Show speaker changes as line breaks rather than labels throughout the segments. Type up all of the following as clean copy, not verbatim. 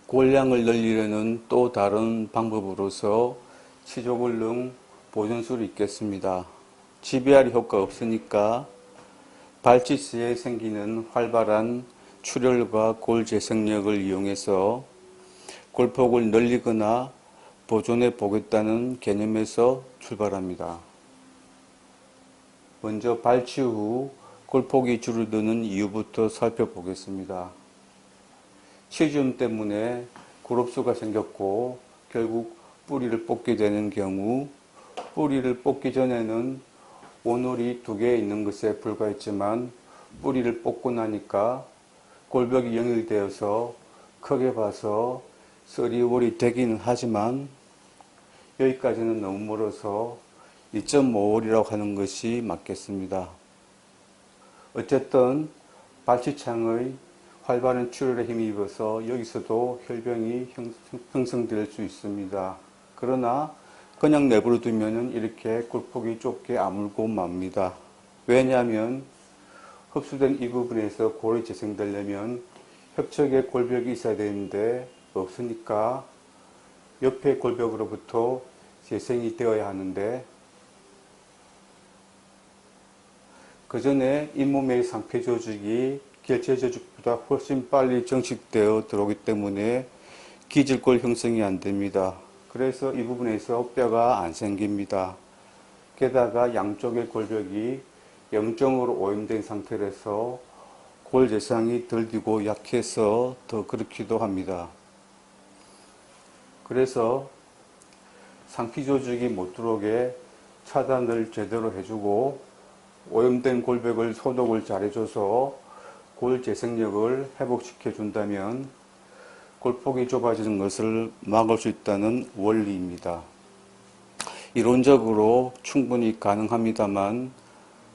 골량을 늘리려는 또 다른 방법으로서 치조골능 보존술이 있겠습니다. GBR이 효과 없으니까 발치 시에 생기는 활발한 출혈과 골 재생력을 이용해서 골폭을 늘리거나 보존해 보겠다는 개념에서 출발합니다. 먼저 발치 후 골폭이 줄어드는 이유부터 살펴보겠습니다. 시즘 때문에 골업수가 생겼고 결국 뿌리를 뽑게 되는 경우 뿌리를 뽑기 전에는 온홀이 2개 있는 것에 불과했지만 뿌리를 뽑고 나니까 골벽이 연결되어서 크게 봐서 3월이 되기는 하지만 여기까지는 너무 멀어서 2.5월이라고 하는 것이 맞겠습니다. 어쨌든 발치창의 활발한 출혈에 힘입어서 여기서도 혈병이 형성될 수 있습니다. 그러나 그냥 내버려 두면 이렇게 골폭이 좁게 아물고 맙니다. 왜냐하면 흡수된 이 부분에서 골이 재생되려면 협착에 골벽이 있어야 되는데 없으니까 옆에 골벽으로부터 재생이 되어야 하는데 그 전에 잇몸의 상피 조직이 결체 조직보다 훨씬 빨리 정식되어 들어오기 때문에 기질골 형성이 안 됩니다. 그래서 이 부분에서 뼈가 안 생깁니다. 게다가 양쪽의 골벽이 염증으로 오염된 상태라서 골 재생이 덜 되고 약해서 더 그렇기도 합니다. 그래서 상피 조직이 못 들어오게 차단을 제대로 해주고 오염된 골벽을 소독을 잘해줘서 골 재생력을 회복시켜 준다면 골폭이 좁아지는 것을 막을 수 있다는 원리입니다. 이론적으로 충분히 가능합니다만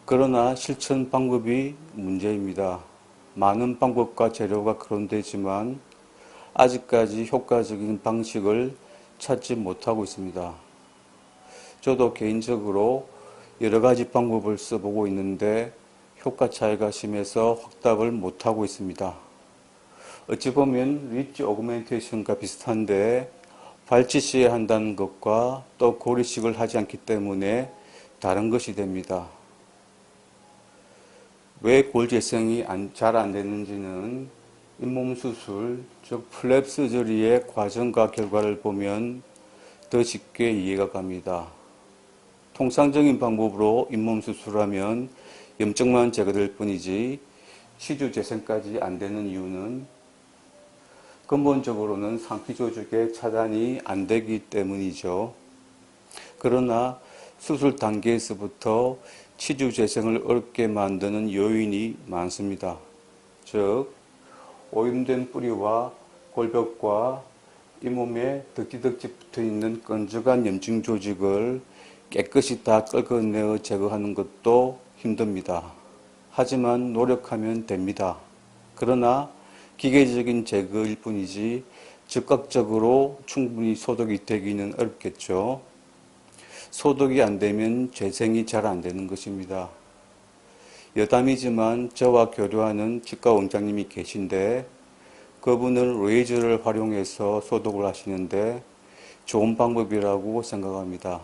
그러나 실천 방법이 문제입니다. 많은 방법과 재료가 거론되지만 아직까지 효과적인 방식을 찾지 못하고 있습니다. 저도 개인적으로 여러 가지 방법을 써보고 있는데 효과 차이가 심해서 확답을 못하고 있습니다. 어찌 보면 리치 오그멘테이션과 비슷한데 발치 시에 한다는 것과 또 고리식을 하지 않기 때문에 다른 것이 됩니다. 왜 골 재생이 잘 안 되는지는 잇몸 수술, 즉 플랩 서저리의 과정과 결과를 보면 더 쉽게 이해가 갑니다. 통상적인 방법으로 잇몸 수술하면 염증만 제거될 뿐이지 치주 재생까지 안 되는 이유는 근본적으로는 상피 조직의 차단이 안 되기 때문이죠. 그러나 수술 단계에서부터 치주 재생을 어렵게 만드는 요인이 많습니다. 즉 오염된 뿌리와 골벽과 잇몸에 덕지덕지 붙어있는 끈적한 염증 조직을 깨끗이 다 긁어내어 제거하는 것도 힘듭니다. 하지만 노력하면 됩니다. 그러나 기계적인 제거일 뿐이지 즉각적으로 충분히 소독이 되기는 어렵겠죠. 소독이 안 되면 재생이 잘 안 되는 것입니다. 여담이지만 저와 교류하는 치과 원장님이 계신데 그분은 레이저를 활용해서 소독을 하시는데 좋은 방법이라고 생각합니다.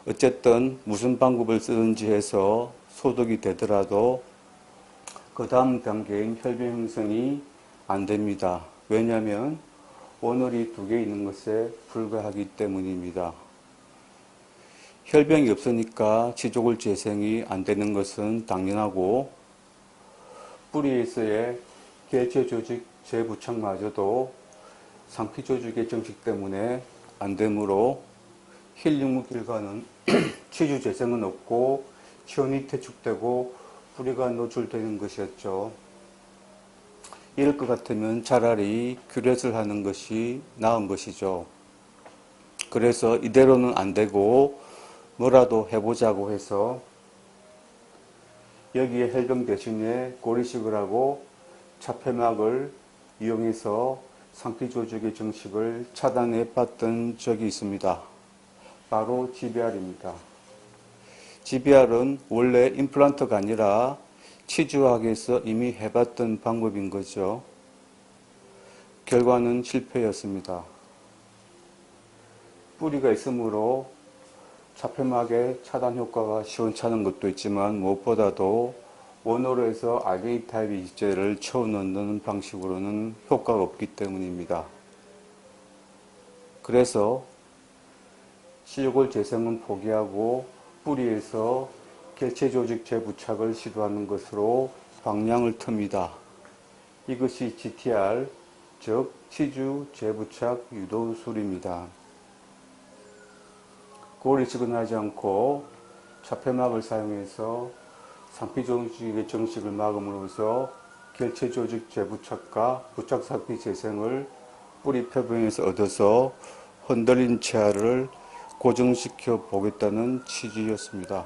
어쨌든 무슨 방법을 쓰든지 해서 소독이 되더라도 그 다음 단계인 혈병 형성이 안 됩니다. 왜냐하면 온홀이 2개 있는 것에 불과하기 때문입니다. 혈병이 없으니까 치조골 재생이 안 되는 것은 당연하고 뿌리에서의 결체 조직 재부착마저도 상피 조직의 정식 때문에 안 되므로 힐링후 결과는 치주 재생은 없고 시원이 퇴축되고 뿌리가 노출되는 것이었죠. 이럴 것 같으면 차라리 큐렛을 하는 것이 나은 것이죠. 그래서 이대로는 안 되고 뭐라도 해보자고 해서 여기에 혈병 대신에 고리식을 하고 차폐막을 이용해서 상피 조직의 정식을 차단해 봤던 적이 있습니다. 바로 GBR입니다. GBR은 원래 임플란트가 아니라 치주학에서 이미 해봤던 방법인 거죠. 결과는 실패였습니다. 뿌리가 있으므로 차폐막의 차단 효과가 시원찮은 것도 있지만 무엇보다도 원호로 해서 알갱이 타입 이식제를 채워 넣는 방식으로는 효과가 없기 때문입니다. 그래서 시조골 재생은 포기하고 뿌리에서 결체 조직 재부착을 시도하는 것으로 방향을 틉니다. 이것이 GTR, 즉 치주 재부착 유도술입니다. 골이 지근하지 않고 차폐막을 사용해서 상피 조직의 정식을 막음으로써 결체 조직 재부착과 부착 상피 재생을 뿌리 표면에서 얻어서 흔들린 치아를 고정시켜 보겠다는 취지였습니다.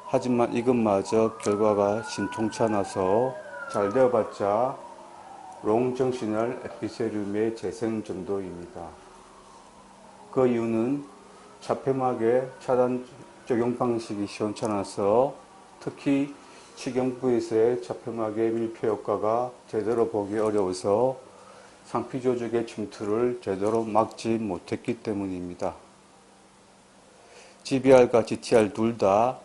하지만 이것마저 결과가 신통치 않아서 잘 되어봤자 롱정시널 에피세륨의 재생 정도입니다. 그 이유는 차폐막의 차단 적용 방식이 시원찮아서 특히 치경부에서의 차폐막의 밀폐 효과가 제대로 보기 어려워서 상피 조직의 침투를 제대로 막지 못했기 때문입니다. GBR과 GTR 둘 다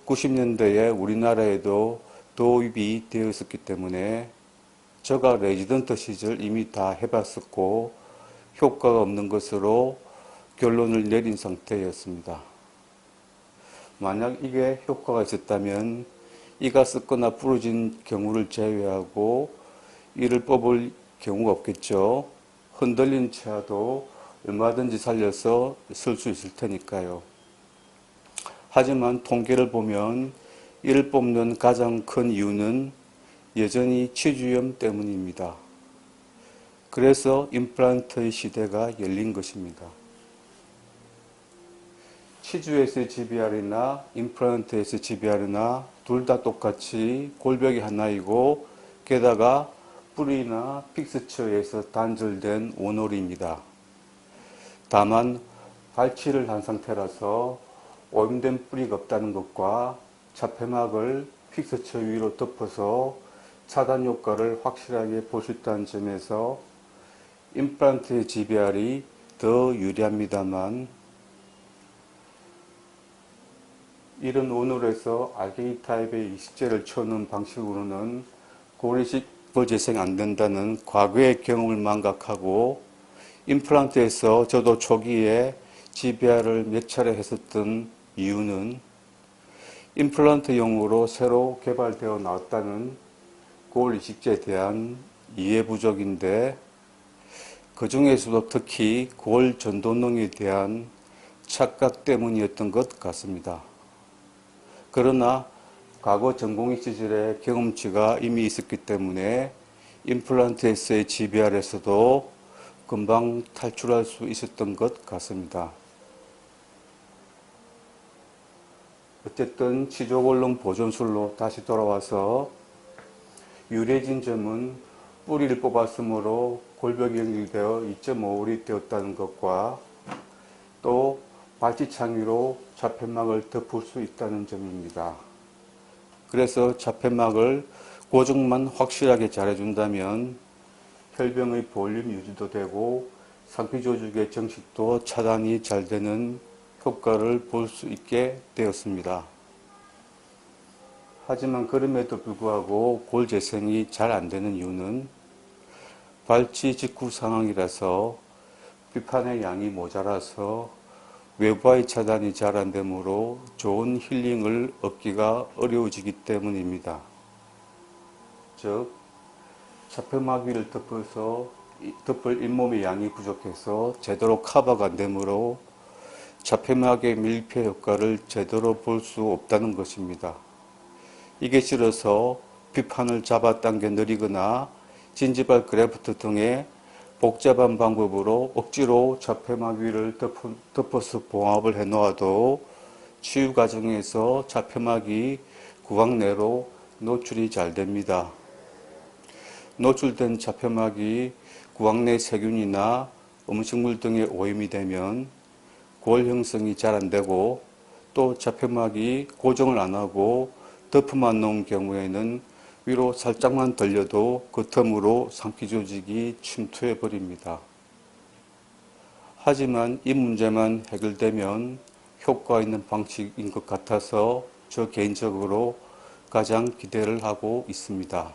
90년대에 우리나라에도 도입이 되어 있었기 때문에 제가 레지던트 시절 이미 다 해봤었고 효과가 없는 것으로 결론을 내린 상태였습니다. 만약 이게 효과가 있었다면 이가 썩거나 부러진 경우를 제외하고 이를 뽑을 경우가 없겠죠. 흔들린 치아도 얼마든지 살려서 쓸 수 있을 테니까요. 하지만 통계를 보면 이를 뽑는 가장 큰 이유는 여전히 치주염 때문입니다. 그래서 임플란트의 시대가 열린 것입니다. 치주 SGBR이나 임플란트 SGBR이나 둘 다 똑같이 골벽이 하나이고 게다가 뿌리나 픽스처에서 단절된 원홀입니다. 다만 발치를 한 상태라서 오염된 뿌리가 없다는 것과 차폐막을 픽스처 위로 덮어서 차단 효과를 확실하게 볼 수 있다는 점에서 임플란트의 GBR이 더 유리합니다만 이런 원홀에서 알갱이 타입의 이식제를 채우는 방식으로는 고리식 재생 안 된다는 과거의 경험을 망각하고 임플란트에서 저도 초기에 GBR을 몇 차례 했었던 이유는 임플란트용으로 새로 개발되어 나왔다는 골 이식제에 대한 이해 부족인데 그 중에서도 특히 골 전도능에 대한 착각 때문이었던 것 같습니다. 그러나 과거 전공의 시절에 경험치가 이미 있었기 때문에 임플란트에서의 GBR에서도 금방 탈출할 수 있었던 것 같습니다. 어쨌든 치조골룸 보존술로 다시 돌아와서 유리해진 점은 뿌리를 뽑았으므로 골벽이 연결되어 2.5홀이 되었다는 것과 또 발치창위로 차폐막을 덮을 수 있다는 점입니다. 그래서 차폐막을 고정만 확실하게 잘해준다면 혈병의 볼륨 유지도 되고 상피 조직의 정식도 차단이 잘 되는 효과를 볼 수 있게 되었습니다. 하지만 그럼에도 불구하고 골 재생이 잘 안 되는 이유는 발치 직후 상황이라서 비판의 양이 모자라서 외부와의 차단이 잘 안 되므로 좋은 힐링을 얻기가 어려워지기 때문입니다. 즉, 차폐막 위를 덮을 잇몸의 양이 부족해서 제대로 커버가 안 되므로 차폐막의 밀폐 효과를 제대로 볼 수 없다는 것입니다. 이게 싫어서 비판을 잡아당겨 느리거나 진지발 그래프트 등의 복잡한 방법으로 억지로 차폐막 위를 덮어서 봉합을 해놓아도 치유 과정에서 차폐막이 구강 내로 노출이 잘 됩니다. 노출된 차폐막이 구강 내 세균이나 음식물 등에 오염이 되면 골 형성이 잘 안 되고 또 차폐막이 고정을 안 하고 덮어만 놓은 경우에는 위로 살짝만 들려도 그 틈으로 상피 조직이 침투해 버립니다. 하지만 이 문제만 해결되면 효과 있는 방식인 것 같아서 저 개인적으로 가장 기대를 하고 있습니다.